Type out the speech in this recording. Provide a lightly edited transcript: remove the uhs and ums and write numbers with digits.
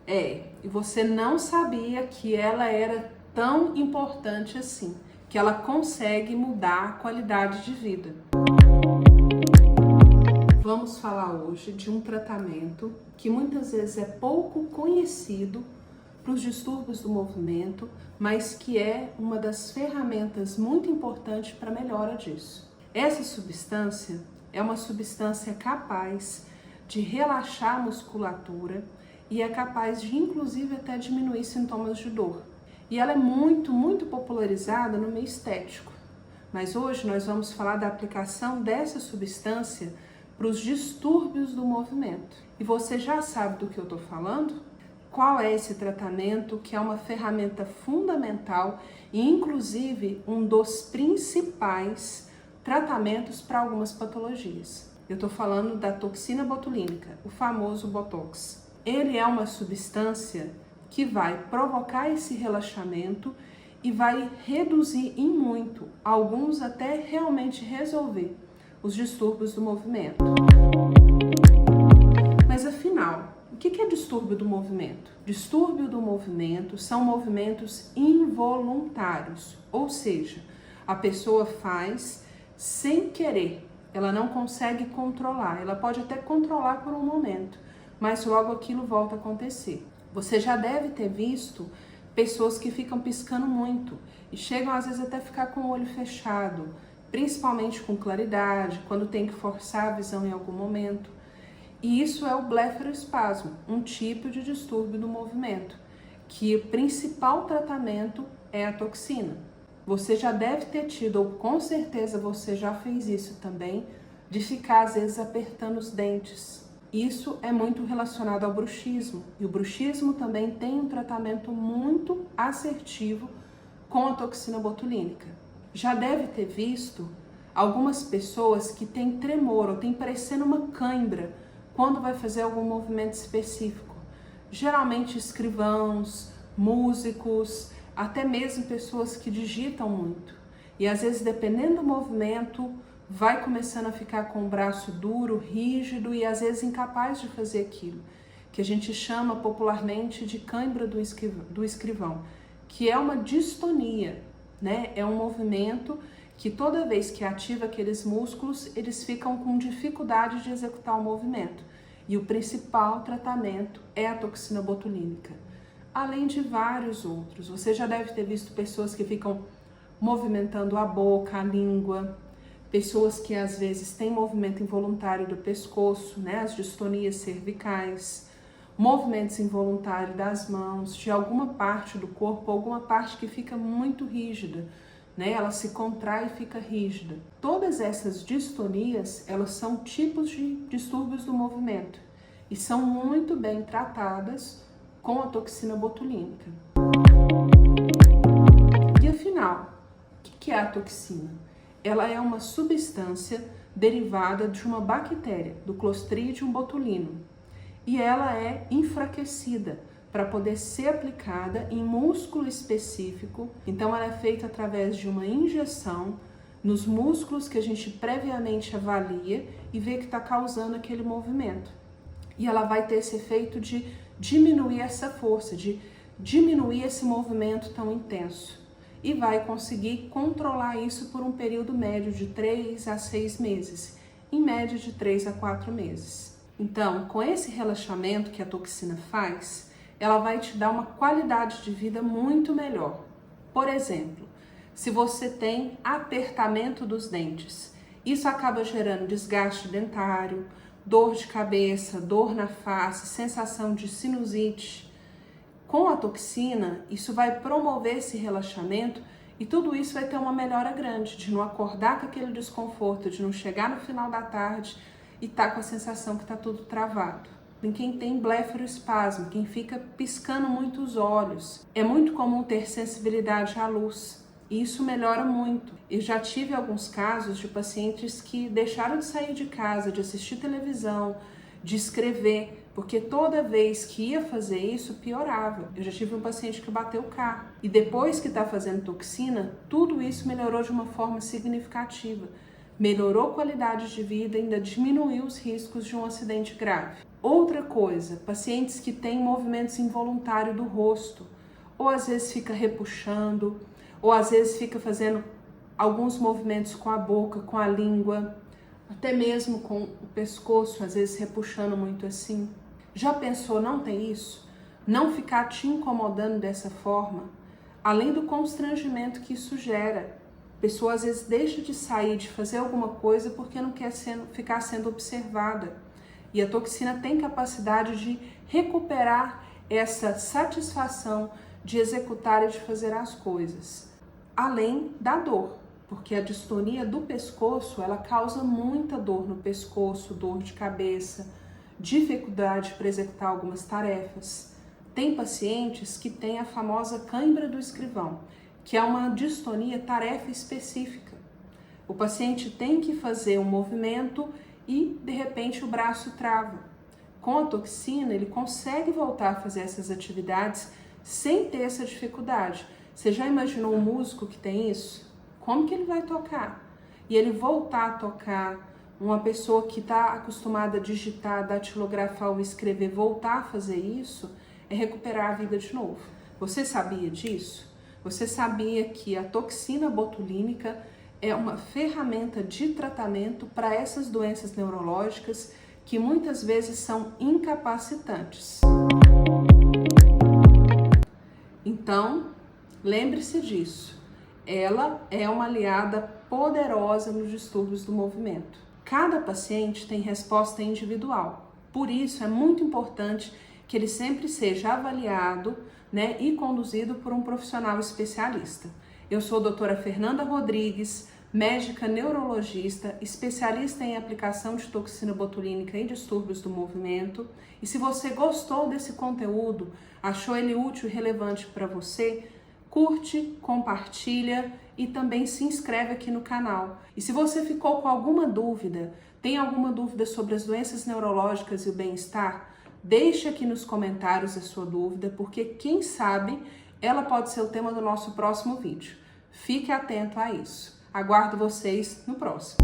E você não sabia que ela era tão importante assim, que ela consegue mudar a qualidade de vida. Vamos falar hoje de um tratamento que muitas vezes é pouco conhecido para os distúrbios do movimento, mas que é uma das ferramentas muito importantes para a melhora disso. Essa substância é uma substância capaz de relaxar a musculatura e é capaz de, inclusive, até diminuir sintomas de dor. E ela é muito popularizada no meio estético. Mas hoje nós vamos falar da aplicação dessa substância para os distúrbios do movimento. E você já sabe do que eu estou falando? Qual é esse tratamento que é uma ferramenta fundamental e, inclusive, um dos principais tratamentos para algumas patologias? Eu estou falando da toxina botulínica, o famoso Botox. Ele é uma substância que vai provocar esse relaxamento e vai reduzir em muito, alguns até realmente resolver os distúrbios do movimento. Mas afinal, o que é distúrbio do movimento? Distúrbio do movimento são movimentos involuntários, ou seja, a pessoa faz sem querer, ela não consegue controlar, ela pode até controlar por um momento, mas logo aquilo volta a acontecer. Você já deve ter visto pessoas que ficam piscando muito e chegam às vezes até ficar com o olho fechado, principalmente com claridade, quando tem que forçar a visão em algum momento. E isso é o blefaroespasmo, um tipo de distúrbio do movimento, que o principal tratamento é a toxina. Você já deve ter tido, ou com certeza você já fez isso também, de ficar às vezes apertando os dentes. Isso é muito relacionado ao bruxismo, e o bruxismo também tem um tratamento muito assertivo com a toxina botulínica. Já deve ter visto algumas pessoas que têm tremor ou têm parecendo uma cãibra quando vai fazer algum movimento específico. Geralmente escrivãos, músicos, até mesmo pessoas que digitam muito. E às vezes, dependendo do movimento, vai começando a ficar com o braço duro, rígido e às vezes incapaz de fazer aquilo, que a gente chama popularmente de cãibra do escrivão, que é uma distonia, né? É um movimento que toda vez que ativa aqueles músculos, eles ficam com dificuldade de executar o movimento. E o principal tratamento é a toxina botulínica, além de vários outros. Você já deve ter visto pessoas que ficam movimentando a boca, a língua, pessoas que às vezes têm movimento involuntário do pescoço, né, as distonias cervicais, movimentos involuntários das mãos, de alguma parte do corpo, alguma parte que fica muito rígida, né, ela se contrai e fica rígida. Todas essas distonias, elas são tipos de distúrbios do movimento e são muito bem tratadas com a toxina botulínica. E afinal, o que é a toxina? Ela é uma substância derivada de uma bactéria, do Clostridium botulinum, e ela é enfraquecida para poder ser aplicada em músculo específico. Então ela é feita através de uma injeção nos músculos que a gente previamente avalia e vê que está causando aquele movimento. E ela vai ter esse efeito de diminuir essa força, de diminuir esse movimento tão intenso. E vai conseguir controlar isso por um período médio de 3 a 6 meses, em média de 3 a 4 meses. Então, com esse relaxamento que a toxina faz, ela vai te dar uma qualidade de vida muito melhor. Por exemplo, se você tem apertamento dos dentes, isso acaba gerando desgaste dentário, dor de cabeça, dor na face, sensação de sinusite. Com a toxina, isso vai promover esse relaxamento e tudo isso vai ter uma melhora grande, de não acordar com aquele desconforto, de não chegar no final da tarde e estar com a sensação que está tudo travado. Em quem tem blefaroespasmo, quem fica piscando muito os olhos, é muito comum ter sensibilidade à luz. E isso melhora muito. Eu já tive alguns casos de pacientes que deixaram de sair de casa, de assistir televisão, de escrever, porque toda vez que ia fazer isso, piorava. Eu já tive um paciente que bateu o carro. E depois que está fazendo toxina, tudo isso melhorou de uma forma significativa. melhorou a qualidade de vida e ainda diminuiu os riscos de um acidente grave. Outra coisa, pacientes que têm movimentos involuntários do rosto, ou às vezes fica repuxando, ou às vezes fica fazendo alguns movimentos com a boca, com a língua, até mesmo com o pescoço, às vezes repuxando muito assim. Já pensou, não tem isso? Não ficar te incomodando dessa forma? Além do constrangimento que isso gera. A pessoa às vezes deixa de sair, de fazer alguma coisa porque não quer ficar sendo observada. E a toxina tem capacidade de recuperar essa satisfação de executar e de fazer as coisas. Além da dor, porque a distonia do pescoço, ela causa muita dor no pescoço, dor de cabeça, dificuldade para executar algumas tarefas. Tem pacientes que têm a famosa cãibra do escrivão, que é uma distonia tarefa específica. O paciente tem que fazer um movimento e, de repente, o braço trava. Com a toxina, ele consegue voltar a fazer essas atividades sem ter essa dificuldade. Você já imaginou um músico que tem isso? Como que ele vai tocar? E ele voltar a tocar, uma pessoa que está acostumada a digitar, datilografar ou escrever, voltar a fazer isso, é recuperar a vida de novo. Você sabia disso? Você sabia que a toxina botulínica é uma ferramenta de tratamento para essas doenças neurológicas que muitas vezes são incapacitantes? Então, lembre-se disso. Ela é uma aliada poderosa nos distúrbios do movimento. Cada paciente tem resposta individual. Por isso, é muito importante que ele sempre seja avaliado, e conduzido por um profissional especialista. Eu sou a doutora Fernanda Rodrigues, médica neurologista, especialista em aplicação de toxina botulínica e distúrbios do movimento. E se você gostou desse conteúdo, achou ele útil e relevante para você, curte, compartilha e também se inscreve aqui no canal. E se você ficou com alguma dúvida, tem alguma dúvida sobre as doenças neurológicas e o bem-estar, deixe aqui nos comentários a sua dúvida, porque quem sabe ela pode ser o tema do nosso próximo vídeo. Fique atento a isso. Aguardo vocês no próximo.